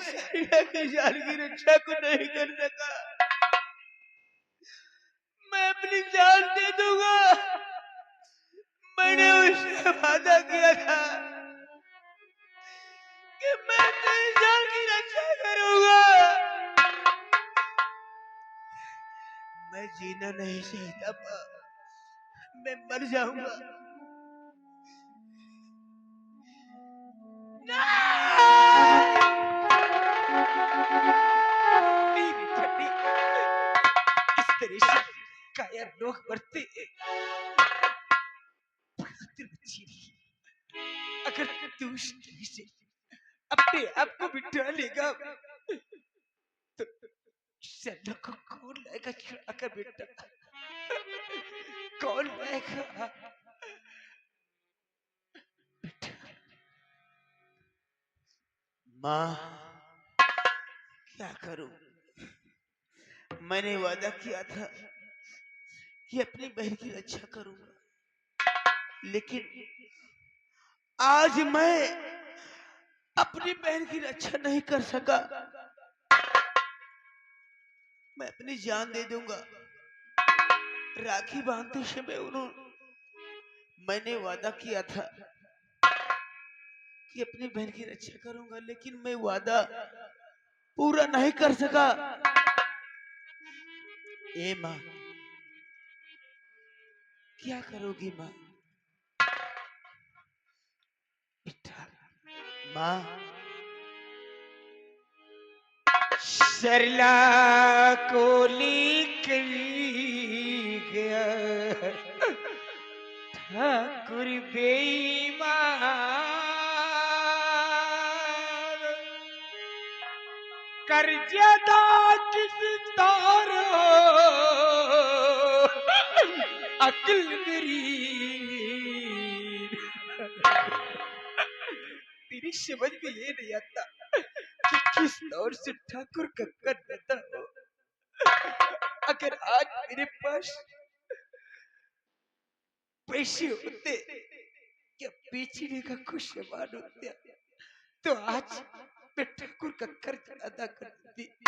सरिता की जान की रक्षा को नहीं कर सका। मैं अपनी जान दे दूंगा। मैंने उससे वादा किया था कि मैं तेरी जान की रक्षा करूंगा। मैं जीना नहीं चाहता माँ, मैं मर जाऊंगा। इस तरह से कायर लोग मरते हैं। अगर तू से अपने आप को बिठा लेगा तो सैदा को कौन लाएगा छुड़ा कर बेटा? कौन लाएगा? माँ क्या करूं? मैंने वादा किया था कि अपनी बहन की रक्षा करूंगा, लेकिन आज मैं अपनी बहन की रक्षा नहीं कर सका। मैं अपनी जान दे दूंगा। राखी बांधते समय मैंने वादा किया था कि अपनी बहन की रक्षा करूंगा, लेकिन मैं वादा पूरा नहीं कर सका। ए माँ, क्या करोगी माँ? माँ, सरला को लेकर गया ठाकुर बेईमान, कर्जदा किस तारो अकल मेरी। तेरी समझ में ये नहीं आता कि किस दौर से ठाकुर का कर देता हो। अगर आज मेरे पास पैसे होते या बेचने का कुछ सामान होता तो आज मैं ठाकुर का कर्ज अदा कर देती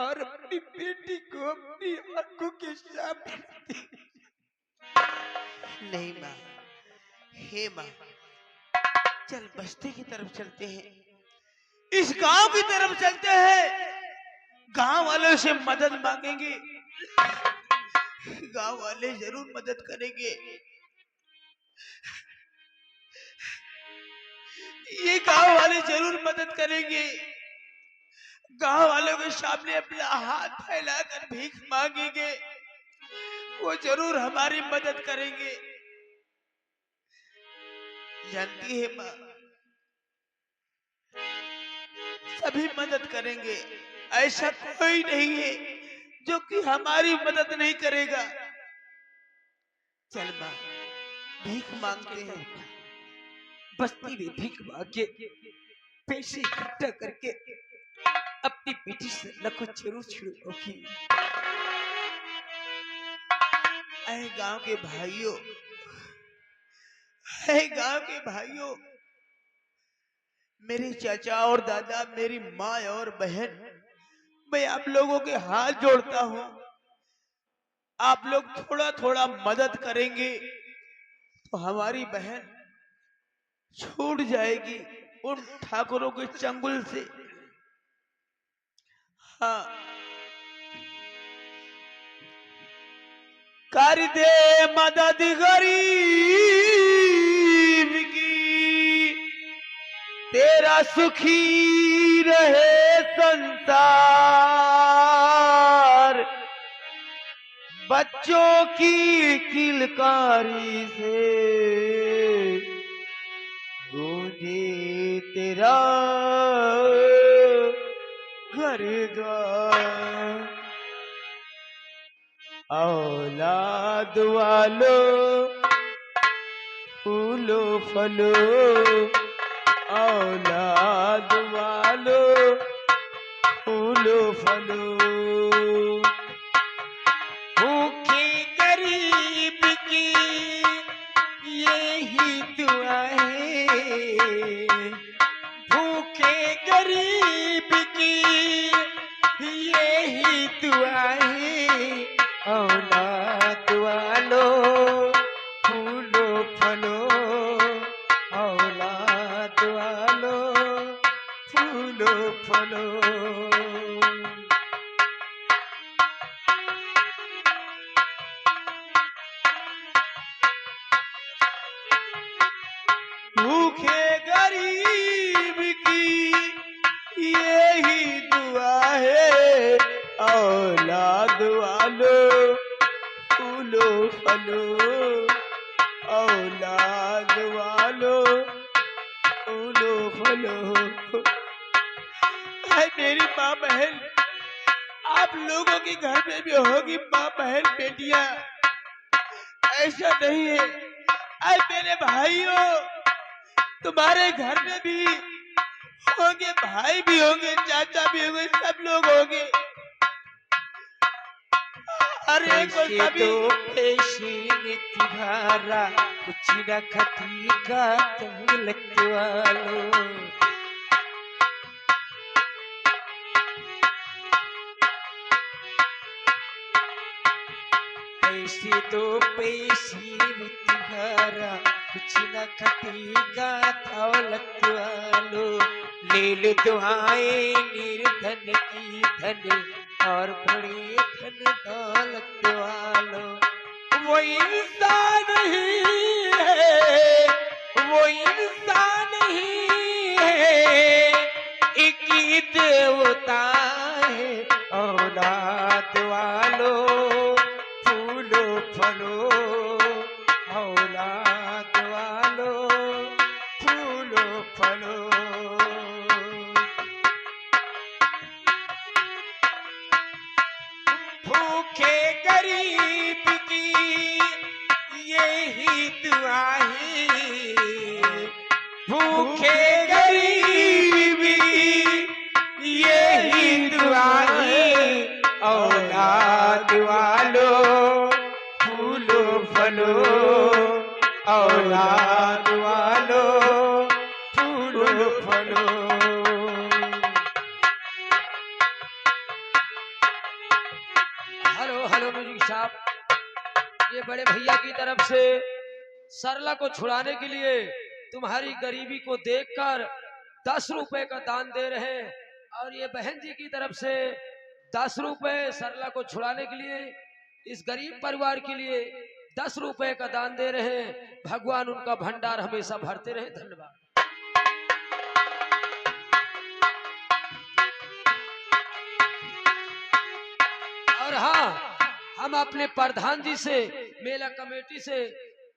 और अपनी बेटी को अपनी आंखों के सामने। नहीं माँ, हे माँ, चल बस्ती की तरफ चलते हैं, इस गांव की तरफ चलते हैं। गांव वालों से मदद मांगेंगे, गांव वाले जरूर मदद करेंगे। ये गांव वाले जरूर मदद करेंगे। गांव वालों के सामने अपना हाथ फैलाकर भीख मांगेंगे, वो जरूर हमारी मदद करेंगे। जानती है माँ, सभी मदद करेंगे, ऐसा कोई नहीं है जो कि हमारी मदद नहीं करेगा। चल माँ, भीख मांगते हैं। बस्ती में भीख मांगे पैसे इकट्ठा करके अपनी बेटी से लखो जरूर छुड़ाओगी। ऐ गांव के भाइयों, ऐ गांव के भाइयों, मेरे चाचा और दादा, मेरी माँ और बहन, मैं आप लोगों के हाथ जोड़ता हूँ। आप लोग थोड़ा थोड़ा मदद करेंगे तो हमारी बहन छूट जाएगी उन ठाकुरों के चंगुल से। हाँ, कर दे मदद गरीब की, तेरा सुखी रहे संसार। बच्चों की किलकारी से गूंजे तेरा घर द्वार। औलाद वालो फूलो फलो, औलाद वालो फूलो फलो। भूखे गरीब की यही दुआ है, भूखे गरीब की यही दुआ है, औलाद वालो फूलो फलो, औलाद वालो फूलो फलो। भूखे गरीब की यही दुआ है, औलाद वालो फूलो फलो, औलाद वालो फूलो फलो। है मेरी माँ बहन, आप लोगों के घर में भी होगी माँ बहन बेटियां, ऐसा नहीं है। अरे मेरे भाइयों, तुम्हारे घर में भी होंगे, भाई भी होंगे, चाचा भी होंगे, सब लोग होंगे। हर एक को पैसे सभी दो पैसे में तुम्हारा कुछ न खती का तंगलत वालो। पैसे दो पैसे में तुम्हारा कुछ न खती का दौलत वालो। ले लो दुआएं निर्धन की धन, और बड़े धन दौलत वालो। वो इंसान ही है, वो इंसान ही है, एक ही देवता है, औलाद वालो फूलो फलो, औलाद वालो फूलो फलो। भूखे गरीब की यही दुआ है, भूखे गरीब की यही दुआ है, औलाद वालो फूलो फलो, औलाद वालो फूलो फलो। हेलो हेलो म्यूजिक साहब, ये बड़े भैया की तरफ से सरला को छुड़ाने के लिए तुम्हारी गरीबी को देखकर 10 रुपए का दान दे रहे हैं। और ये बहन जी की तरफ से 10 रुपए सरला को छुड़ाने के लिए, इस गरीब परिवार के लिए 10 रुपए का दान दे रहे हैं। भगवान उनका भंडार हमेशा भरते रहे। धन्यवाद। और हाँ, हम अपने प्रधान जी से, मेला कमेटी से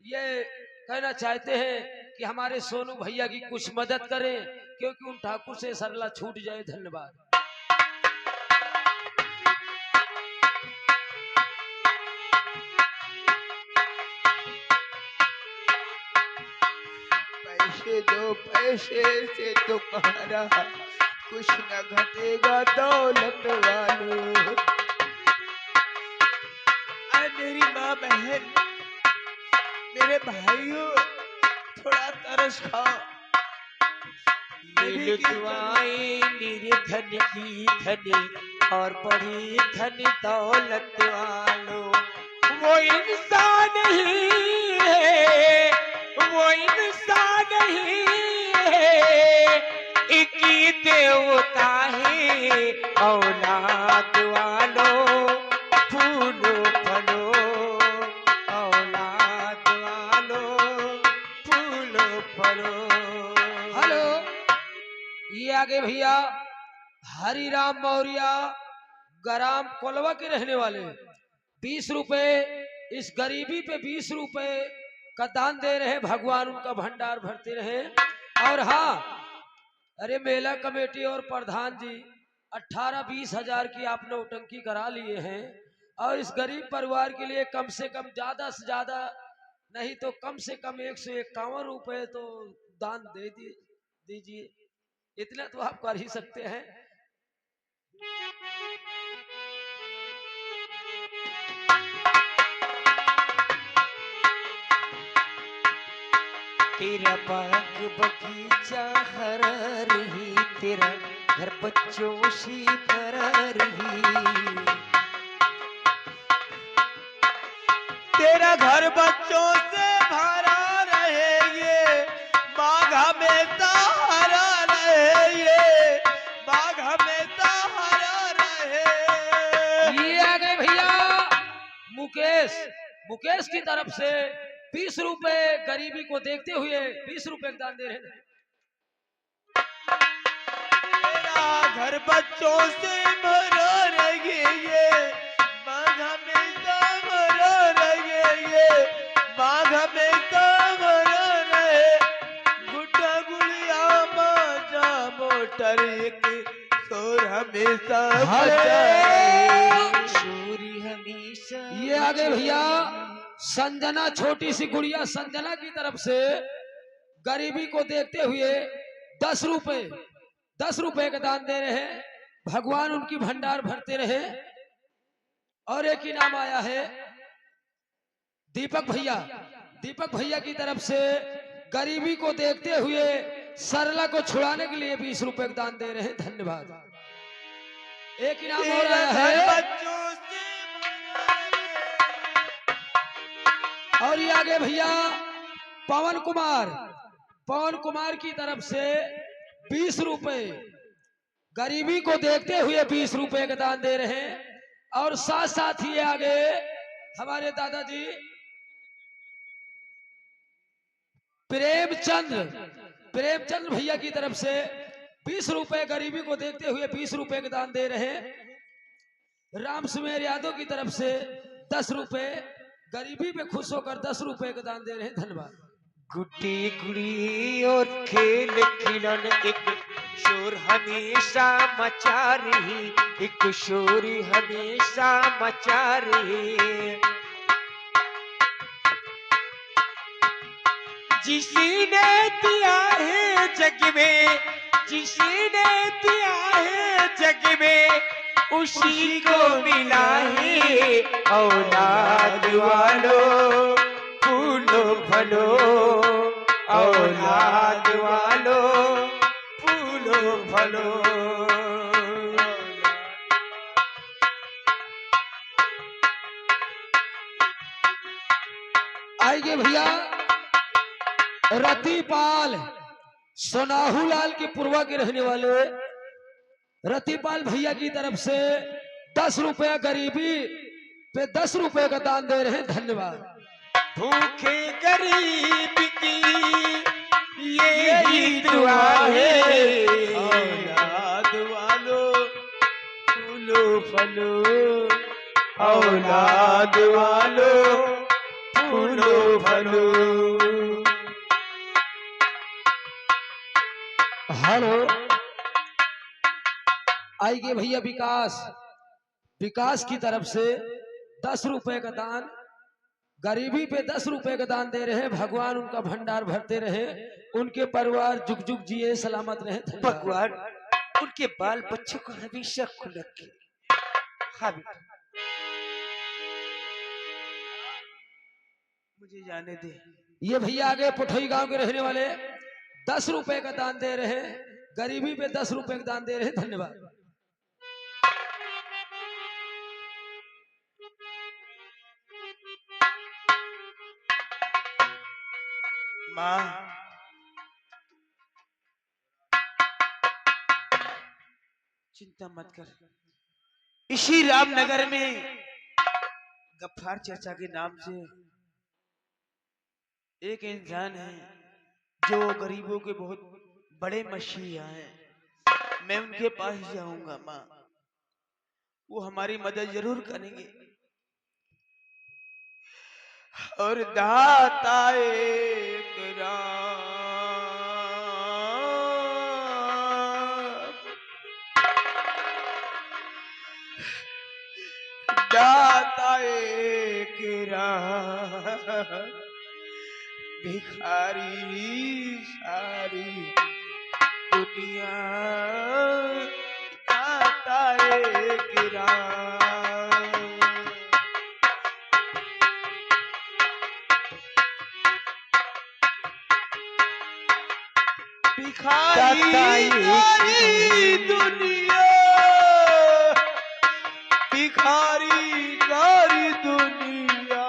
ये कहना चाहते हैं कि हमारे सोनू भैया की कुछ मदद करें, क्योंकि उन ठाकुर से सरला छूट जाए। धन्यवाद। पैसे दो पैसे से तुम्हारा कुछ न घटेगा दौलत वालो। अरे मेरी माँ बहन, मेरे भाइयों, थोड़ा तरस खाओ। ले लो दुआएं निर्धन की धन, और बड़ी धन दौलत वालो। वो इंसान ही है, वो इंसान ही है, एक ही देवता है, औलाद वालो फूलो फलो, औलाद वालो फूलो फलो। हेलो, ये आगे भैया हरिराम मौर्य ग्राम कोलवा के रहने वाले 20 रुपए, इस गरीबी पे 20 रुपए का दान दे रहे। भगवान उनका भंडार भरते रहे। और हाँ, अरे मेला कमेटी और प्रधान जी 18-20 हजार की आप नौटंकी करा लिए हैं, और इस गरीब परिवार के लिए कम से कम, ज्यादा से ज्यादा नहीं तो कम से कम 151 रुपए तो दान दे दीजिए। इतना तो आप कर ही सकते हैं। तेरा बाग बगीचा हरा रही, तेरा घर बच्चों से भरा रही। तेरा घर बच्चों से भरा रहे ये बाघ हमेशा हरा रहे, ये बाघ हमेशा हरा रहे। ये आ गए भैया मुकेश। मुकेश की तरफ से 20 रुपए गरीबी को देखते हुए 20 रुपए का दान दे रहे हैं। तेरा घर बच्चों से भरा रहे ये बाघ हमेशा भरा रहे, ये बाघ हमेशा भरा रहे। गुड्डा गुड़िया माजा मोटर की शोर हमेशा बजा रहे। शोरी हमेशा। ये आ गए भैया संजना, छोटी सी गुड़िया संजना की तरफ से गरीबी को देखते हुए 10 रुपए का दान दे रहे हैं। भगवान उनकी भंडार भरते रहे। और एक इनाम आया है दीपक भैया। दीपक भैया की तरफ से गरीबी को देखते हुए सरला को छुड़ाने के लिए 20 रुपए का दान दे रहे हैं। धन्यवाद। एक इनाम और तेरा आया घर है बच्चों से भरा रहे। और ये आगे भैया पवन कुमार। पवन कुमार की तरफ से 20 रुपए गरीबी को देखते हुए 20 रुपए का दान दे रहे हैं। और साथ साथ ही आगे हमारे दादाजी प्रेमचंद भैया की तरफ से 20 रुपए गरीबी को देखते हुए 20 रुपए का दान दे रहे हैं। राम सुमेर यादव की तरफ से 10 रुपए गरीबी पे खुश होकर 10 रुपए का दान दे रहे हैं। धन्यवाद। गुड्डी गुड़ी और खेल खिलन एक शोर हमेशा मचा रही, एक शोर हमेशा मचा रही। जिसने दिया है जग में, जिसने दिया है जग में, उसी को मिला है औलाद वालों फूलो फलो। औलाद वालों फूलो फलो। आइए भैया रतिपाल सोनाहू लाल की पूर्वा के रहने वाले रतिपाल भैया की तरफ से 10 रुपया गरीबी पे 10 रुपए का दान दे रहे हैं। धन्यवाद। भूखे गरीब की यही दुआ है। औलाद वालों फूलो फलो, औलाद वालों फूलो फलो। हेलो आइए भैया विकास की तरफ से 10 रुपए का दान गरीबी पे 10 रुपए का दान दे रहे हैं। भगवान उनका भंडार भरते रहे, उनके परिवार जुग जुग जिए सलामत रहे। धन्यवाद। भगवान उनके बाल बच्चों को हमेशा खुल रखे। हाँ बेटा मुझे जाने दे। ये भैया आगे पुठोई गांव के रहने वाले 10 रुपए का दान दे रहे हैं। गरीबी पे 10 रुपए का दान दे रहे हैं। धन्यवाद। माँ चिंता मत कर। इसी रामनगर में गफ्फार चाचा के नाम से एक इंसान है जो गरीबों के बहुत बड़े मसीहा हैं। मैं उनके पास जाऊंगा माँ, वो हमारी मदद जरूर करेंगे। और दाता एक राम, दाता एक राम, भिखारी सारी दुनिया, दाता एक राम। भिखारी दाताई सारी दुनिया, भिखारी सारी दुनिया,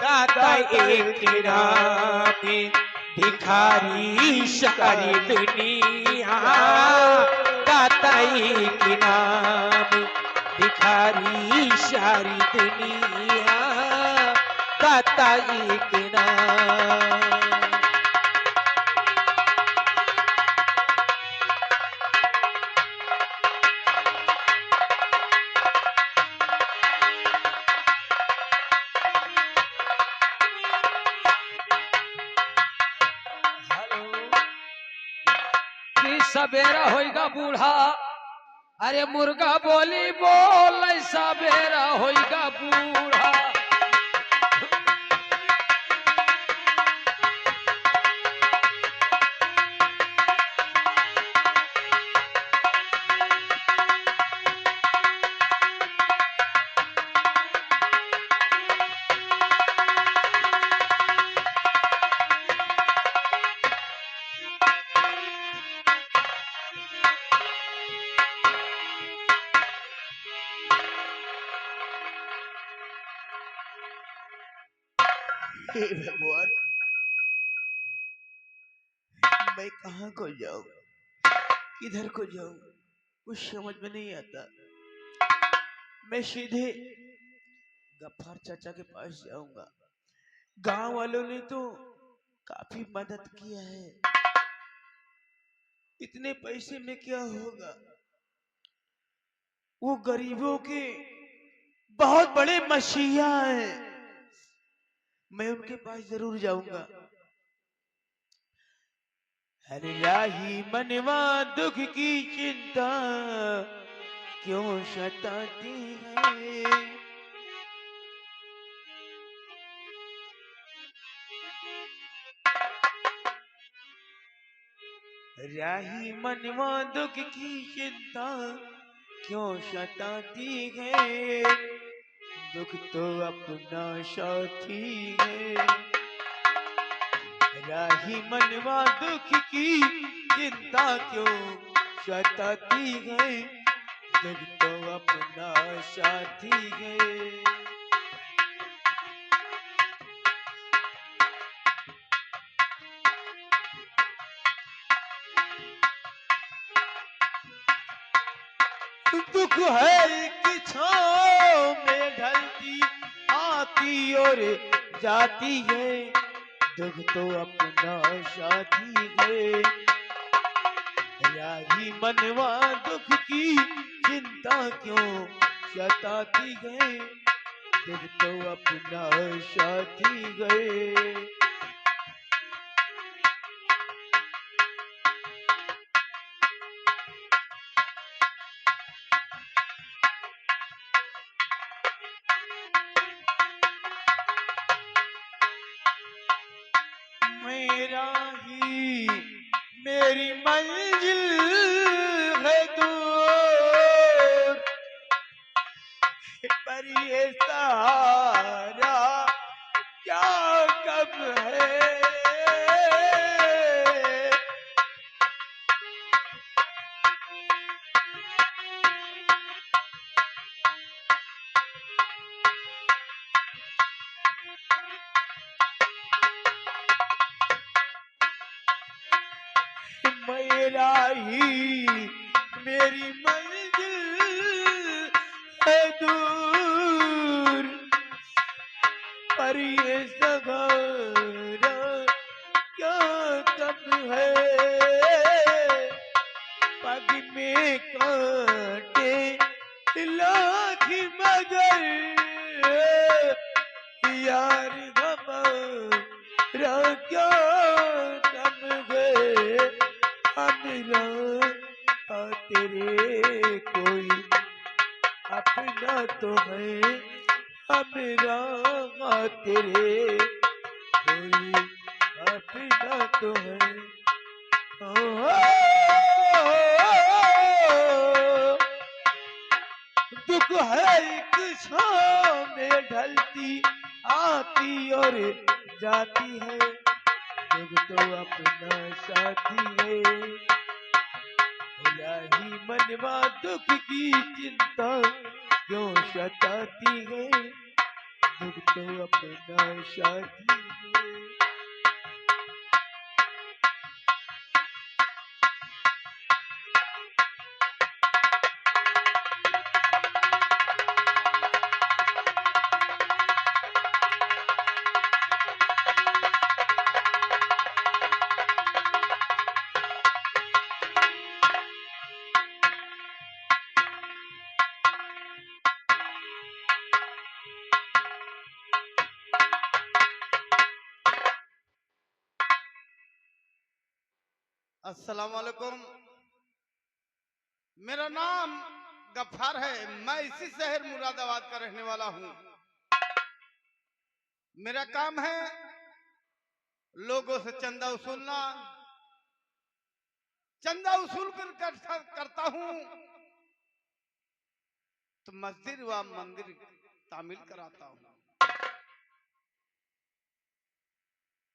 दाता एक नाम भिखारी सारी दुनिया, दाता एक नाम भिखारी सारी दुनिया, दाता एक नाम। कि सवेरा होएगा बूढ़ा, अरे मुर्गा बोली बोल सवेरा होएगा बूढ़ा। हे भगवान, मैं कहाँ को जाऊं, किधर को जाऊं, कुछ समझ में नहीं आता। मैं सीधे गफ्फार चाचा के पास जाऊंगा। गांव वालों ने तो काफी मदद किया है, इतने पैसे में क्या होगा। वो गरीबों के बहुत बड़े मसीहा हैं, मैं उनके पास जरूर जाऊंगा। हरे राही मनवा दुख की चिंता क्यों सताती है। राही मनवा दुख की चिंता क्यों सताती है, दुख तो अपना साथी है। राही मनवा दुख की चिंता क्यों सताती है, दुख तो अपना साथी है। दुख है एक छाँव में ढलती, आती और जाती है, दुख तो अपना साथी है। राही मनवा दुख की चिंता क्यों सताती है, दुख तो अपना साथी है। मेरा ही मेरी मंजिल है दूर, पर ये सहारा क्या कब है। मेरा ही मेरी मंजिल है दूर, पर ये सहारा क्या कब है। पग में कांटे लाख मगर यार हमारा क्या कब है। हमरा तेरे कोई अपना तो है, हमरा तेरे कोई अपना तो है। दुख है एक छाँव में ढलती, आती और जाती है, जग तो अपना साथी है, राही मनवा दुख की चिंता क्यों सताती है, दुख तो अपना साथी है। अस्सलाम वालेकुम। मेरा नाम गफ्फार है। मैं इसी शहर मुरादाबाद का रहने वाला हूँ। मेरा काम है लोगों से चंदा वसूलना। चंदा वसूल करता हूँ तो मस्जिद व मंदिर तामील कराता हूँ।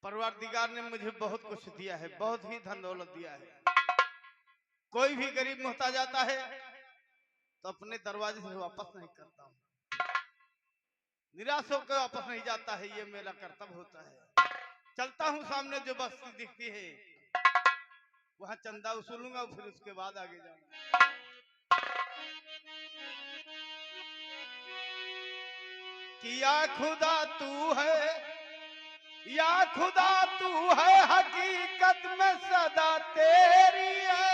परवरदिगार ने मुझे बहुत कुछ दिया है, बहुत ही धन दौलत दिया है। कोई भी गरीब मोहताज आता है तो अपने दरवाजे से वापस नहीं करता हूँ, निराश होकर वापस नहीं जाता है। ये मेरा कर्तव्य होता है। चलता हूँ, सामने जो बस्ती दिखती है वहां चंदा वसूलूंगा, फिर उसके बाद आगे जाऊंगा। कि या खुदा तू है, या खुदा तू है, हकीकत में सदा तेरी है।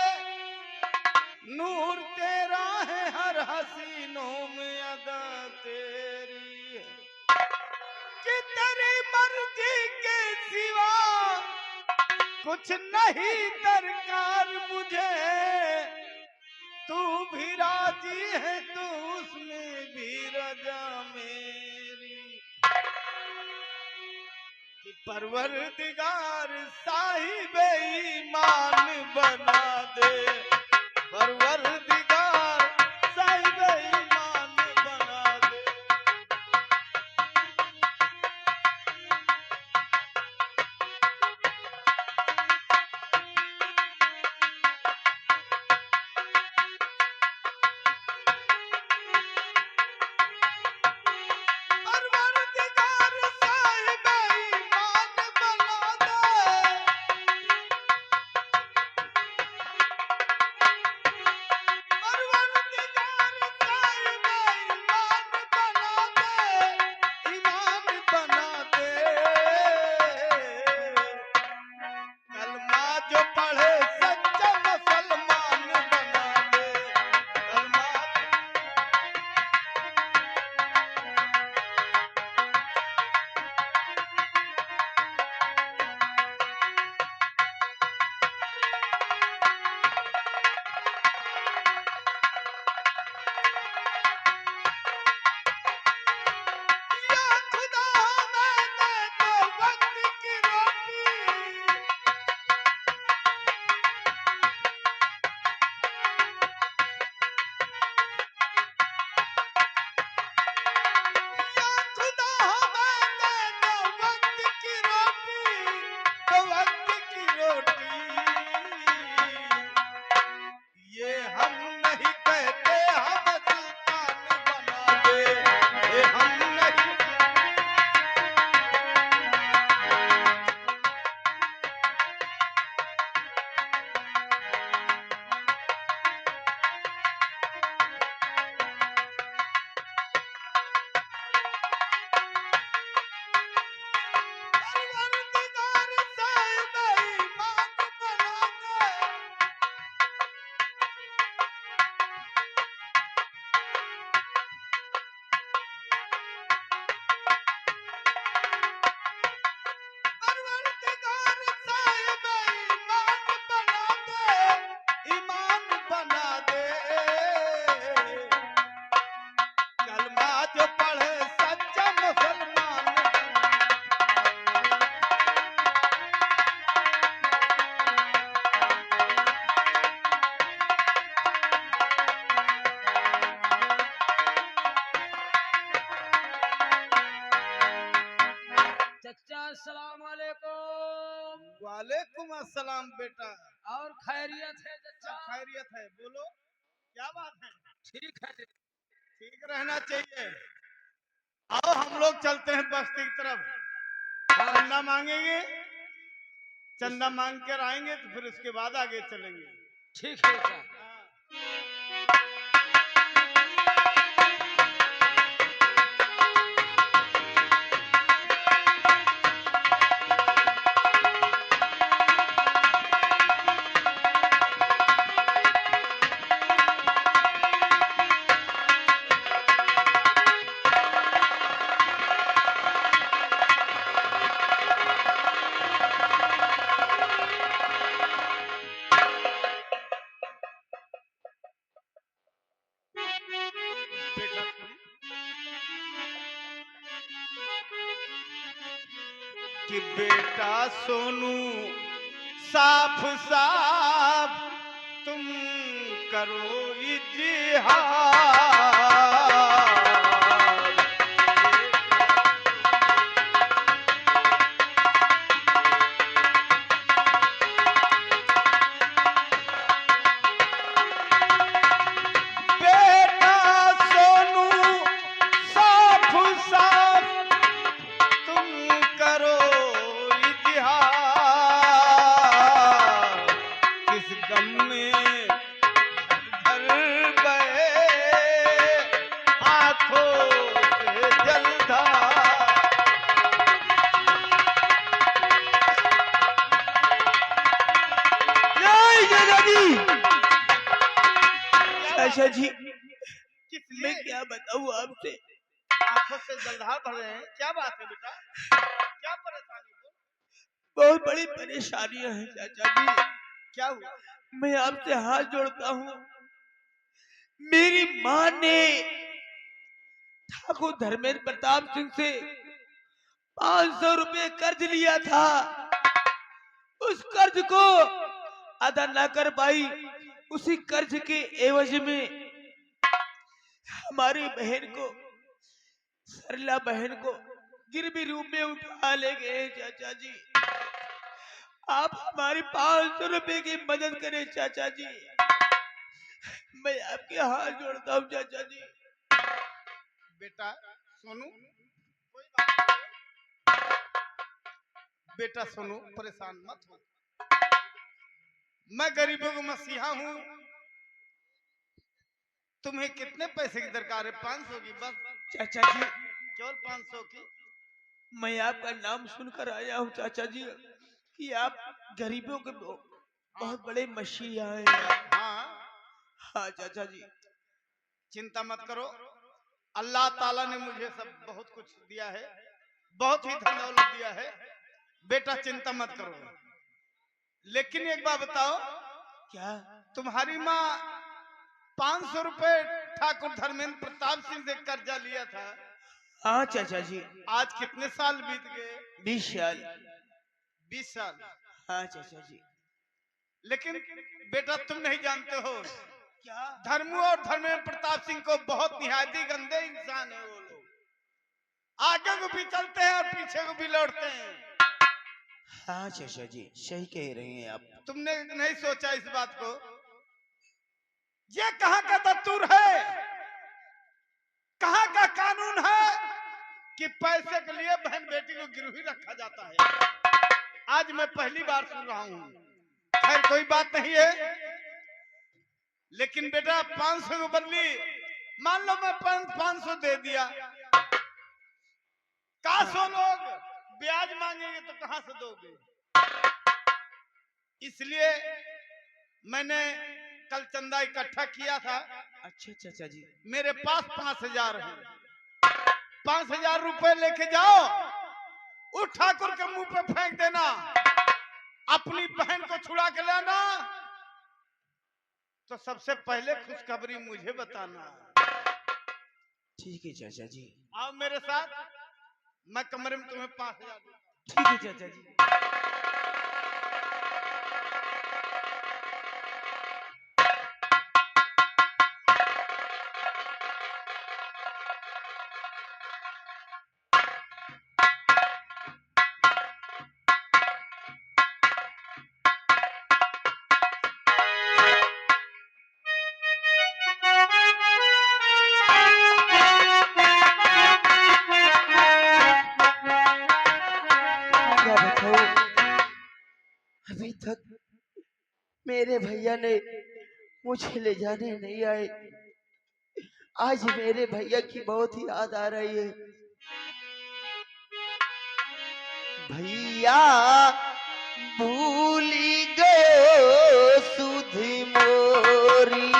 नूर तेरा है हर हसीनों में अदा तेरी है। कि तेरी मर्जी के सिवा कुछ नहीं दरकार मुझे। तू भी राजी है तो उसमें भी रजा मेरी। कि परवरदिगार साहिब ईमान बना दे, परवरदिगार साहिब ईमान बना दे। परवरदिगार साहिब ईमान बना दे। परवरदिगार साहिब ईमान बना दे, ईमान बना दे। कलमा जो पढ़े सच्चा मुसलमान बना दे, कलमा। या खुदा मैंने तो वक्त की रोटी, या खुदा मैंने तो वक्त की रोटी, तो वक्त की रोटी। ये हम नहीं कहते हम सुल्तान बना दे, ये हम नहीं। परवरदिगार साहिब ईमान बना दे। परवरदिगार साहिब ईमान बना दे, ईमान बना दे। कलमा जो पढ़े सच्चा मुसलमान। चचा अस्सलाम वालेकुम। वालेकुम अस्सलाम बेटा। और खैरियत है चाचा? खैरियत है, बोलो क्या बात है। ठीक है। ठीक रहना चाहिए। आओ हम लोग चलते हैं बस्ती की तरफ, हाँ, चंदा मांगेंगे, चंदा मांग कर आएंगे तो फिर उसके बाद आगे चलेंगे। ठीक है चाचा। बेटा सुन, कि बेटा सोनू साफ साफ तुम करो इजहार। बेटा सोनू साफ साफ तुम करो इजहार। किस गम में भर गए आंखों से जलधार। जय चाचा जी। चाचा जी किस मैं लिए क्या बताऊं आपसे, आंखों से जलधार भर रहे हैं? क्या बात है बेटा, क्या परेशानी हो? बहुत बड़ी परेशानियां हैं चाचा जी। क्या हुआ? मैं आपसे हाथ जोड़ता हूँ। मेरी माँ ने ठाकुर धर्मेंद्र प्रताप सिंह से 500 रुपए कर्ज लिया था। उस कर्ज को अदा न कर पाई। उसी कर्ज के एवज में हमारी बहन को, सरला बहन को गिरवी रूप में उठा ले गए चाचा जी। आप हमारी 500 रुपए की मदद करें चाचा जी। मैं आपके हाथ जोड़ता हूँ चाचा जी। बेटा सोनू, कोई बात नहीं। बेटा सोनू परेशान मत हो, मैं गरीबों को मसीहा हूँ। तुम्हें कितने पैसे की दरकार है? 500 की बस, चाचा जी केवल 500 की। मैं आपका नाम सुनकर आया हूँ चाचा जी कि आप गरीबों के बहुत बड़े मसीहा हैं। हाँ, हाँ चाचा जी। चिंता मत करो, अल्लाह ताला ने मुझे सब बहुत कुछ दिया है, बहुत ही धन दौलत दिया है। बेटा चिंता मत करो, लेकिन एक बात बताओ, क्या? तुम्हारी माँ 500 रुपए ठाकुर धर्मेंद्र प्रताप सिंह से कर्जा लिया था। हाँ चाचा जी। आज कितने साल बीत गए? 20 साल। 20 साल। हाँ चाचा जी। लेकिन बेटा तुम नहीं जानते हो, क्या? धर्मू और धर्मेंद्र प्रताप सिंह को बहुत निहायती गंदे इंसान है वो लोग। आगे को भी चलते हैं और पीछे को भी लौटते हैं। हाँ चाचा जी सही कह रहे हैं आप। तुमने नहीं सोचा इस बात को? ये कहाँ का दस्तूर है, कहाँ का कानून है कि पैसे के लिए बहन बेटी को गिरवी रखा जाता है? आज मैं पहली बार सुन रहा हूँ। खैर कोई बात नहीं है, लेकिन बेटा 500 को बदली मान लो मैं 500 दे दिया, कासो लोग ब्याज मांगेंगे तो कहां से दोगे? इसलिए मैंने कल चंदा इकट्ठा किया था। अच्छा चाचा जी। मेरे पास 5000 है, 5000 रुपए लेके जाओ, उस ठाकुर के मुंह पे फेंक देना, अपनी बहन को छुड़ा के लाना, तो सबसे पहले खुशखबरी मुझे बताना। ठीक है चाचा जी। आओ मेरे साथ, मैं कमरे में तुम्हें 5000 दूंगा। ठीक है चाचा जी। अभी तक मेरे भैया ने मुझे ले जाने नहीं आए। आज मेरे भैया की बहुत ही याद आ रही है। भैया भूली गयो सुधी मोरी,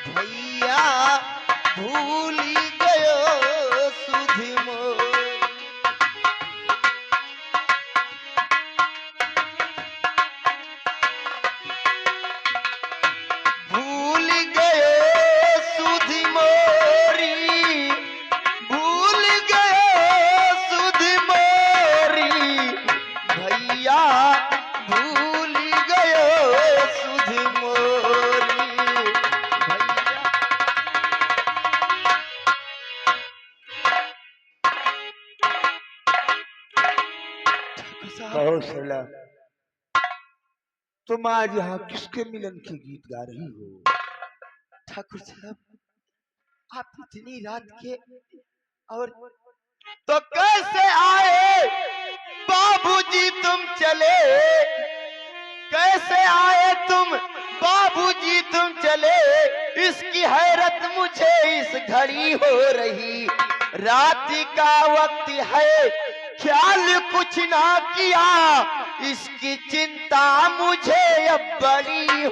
भैया भूली गयो सुधी मोरी। भूल गयो सुधी मोरी, भूल गयो सुधी मोरी, भैया भूल गयो सुधी मोरी, भैया। कौशला, तुम आज यहाँ किसके मिलन के गीत गा रही हो? ठाकुर साहब, आप इतनी रात के और तो कैसे आए बाबूजी तुम चले, कैसे आए तुम बाबूजी तुम चले, इसकी हैरत मुझे इस घड़ी हो रही। रात का वक्त है, ख्याल कुछ ना किया, इसकी चिंता मुझे अब बड़ी